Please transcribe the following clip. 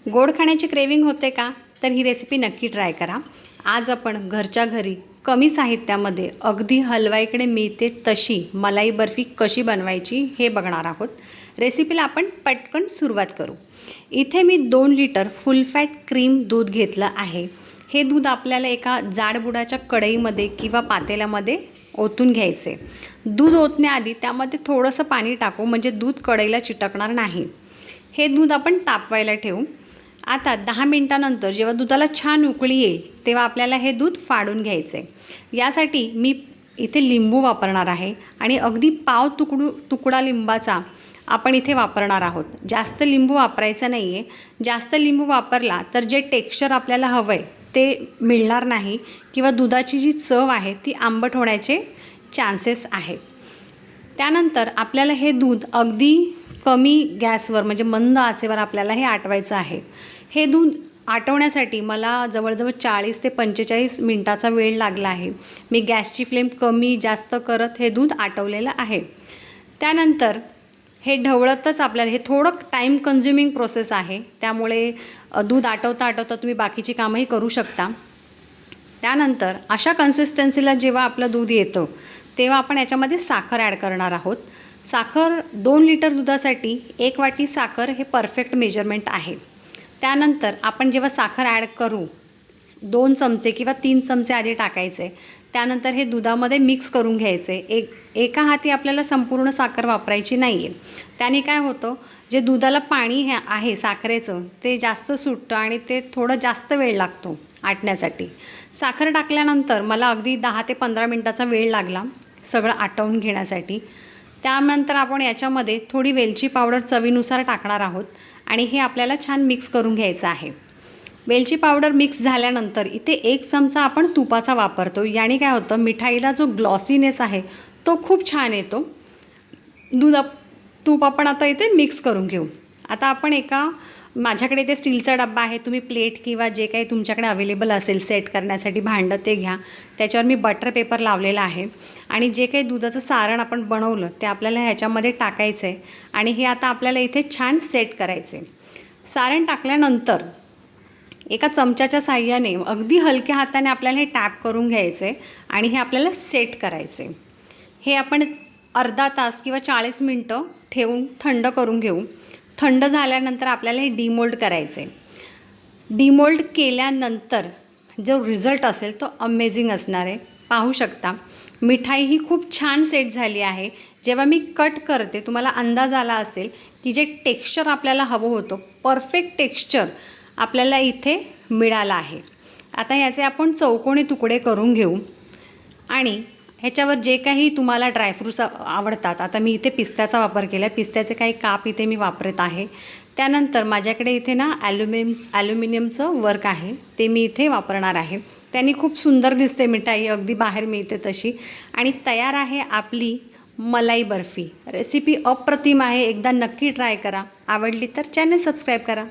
गोड खाण्याची क्रेविंग होते का? तर ही रेसिपी नक्की ट्राय करा। आज आपण घरच्या घरी कमी साहित्यामध्ये अगदी हलवाईकडे मिळते तशी मलाई बर्फी कशी बनवायची हे बघणार आहोत। रेसिपीला आपण पटकन सुरुवात करू। इथे मी 2 लिटर फुल फॅट क्रीम दूध घेतलं आहे। हे दूध आपल्याला एका जाड बुडाच्या कढईमध्ये किंवा पातेल्यामध्ये ओतून घ्यायचे। दूध ओतण्याआधी त्यामध्ये थोडंसं पाणी टाकू म्हणजे दूध कढईला चिटकणार नाही। हे दूध आपण तापवायला ठेवू। आता 10 मिनिटांनंतर जेव्हा दुधाला छान उकळी येईल तेव्हा आपल्याला हे दूध फाडून घ्यायचे। यासाठी मी इथे लिंबू वापरणार आहे आणि अगदी पाव तुकडा लिंबाचा आपण इथे वापरणार आहोत। जास्त लिंबू वापरायचा नाही आहे। जास्त लिंबू वापरला तर जे टेक्स्चर आपल्याला हवं आहे ते मिळणार नाही किंवा दुधाची जी चव आहे ती आंबट होण्याचे चान्सेस आहेत। त्यानंतर आपल्याला हे दूध अगदी कमी गॅसवर म्हणजे मंद आचेवर आपल्याला हे आटवायचं आहे। हे दूध आटवण्यासाठी मला जवळजवळ 40 ते 45 मिनिटाचा वेळ लागला आहे। मी गॅसची फ्लेम कमी जास्त करत हे दूध आटवलेलं आहे। त्यानंतर हे ढवळतच आपल्याला हे थोडं टाईम कन्झ्युमिंग प्रोसेस आहे, त्यामुळे दूध आटवता तुम्ही बाकीची कामंही करू शकता। त्यानंतर अशा कन्सिस्टन्सीला जेव्हा आपलं दूध येतं तेव्हा आपण याच्यामध्ये साखर ॲड करणार आहोत। साखर 2 लिटर दुधासाठी 1 वाटी साखर हे परफेक्ट मेजरमेंट आहे। त्यानंतर आपण जेव्हा साखर ॲड करू 2 चमचे किंवा 3 चमचे आधी टाकायचे। त्यानंतर हे दुधामध्ये मिक्स करून घ्यायचे। एका हाती आपल्याला संपूर्ण साखर वापरायची नाही आहे। त्याने काय होतं, जे दुधाला पाणी हे आहे साखरेचं ते जास्त सुटतं आणि ते थोडं जास्त वेळ लागतो आटण्यासाठी। साखर टाकल्यानंतर मला अगदी 10 ते 15 मिनिटाचा वेळ लागला सगळं आटवून घेण्यासाठी। त्यानंतर आपण याच्यामध्ये थोडी वेलची पावडर चवीनुसार टाकणार आहोत आणि हे आपल्याला छान मिक्स करून घ्यायचं आहे। वेलची पावडर मिक्स झाल्यानंतर इथे 1 चमचा आपण तुपाचा वापरतो। याने काय होतं, मिठाईला जो ग्लॉसीनेस आहे तो खूप छान येतो। तूप आपण आता इथे मिक्स करून घेऊ। आता आपण माझ्याकडे इथे स्टीलचा डब्बा आहे, तुम्ही प्लेट किंवा जे काही तुमच्याकडे अवेलेबल असेल सेट करण्यासाठी भांडं ते घ्या। त्याच्यावर मी बटर पेपर लावलेला आहे आणि जे काही दुधाचं सारण आपण बनवलं ते आपल्याला ह्याच्यामध्ये टाकायचं आहे आणि हे आता आपल्याला इथे छान सेट करायचे। सारण टाकल्यानंतर एका चमच्याच्या साहाय्याने अगदी हलक्या हाताने आपल्याला हे टॅप करून घ्यायचे आणि हे आपल्याला सेट करायचे। हे आपण अर्धा तास किंवा 40 मिनटं ठेवून थंड करून घेऊ। थंड झाल्यानंतर आपल्याला हे डिमोल्ड करायचे। डिमोल्ड केल्यानंतर जो रिझल्ट असेल तो अमेझिंग असणार आहे। पाहू शकता मिठाई ही खूप छान सेट झाली आहे। जेव्हा मी कट करते तुम्हाला अंदाज आला असेल की जे टेक्स्चर आपल्याला हवं होतं परफेक्ट टेक्स्चर आपल्याला इथे मिळालं आहे। आता ह्याचे आपण चौकोनी तुकडे करून घेऊ आणि ह्याच्यावर जे काही तुम्हाला ड्रायफ्रूट्स आवडतात, आता मी इथे पिस्त्याचा वापर केला आहे, पिस्त्याचे काही काप इथे मी वापरत आहे। त्यानंतर माझ्याकडे इथे ना ॲल्युमिनियमचं वर्क आहे ते मी इथे वापरणार आहे। त्यांनी खूप सुंदर दिसते मिठाई, अगदी बाहेर मिळते तशी। आणि तयार आहे आपली मलाई बर्फी। रेसिपी अप्रतिम आहे, एकदा नक्की ट्राय करा। आवडली तर चॅनल सबस्क्राईब करा।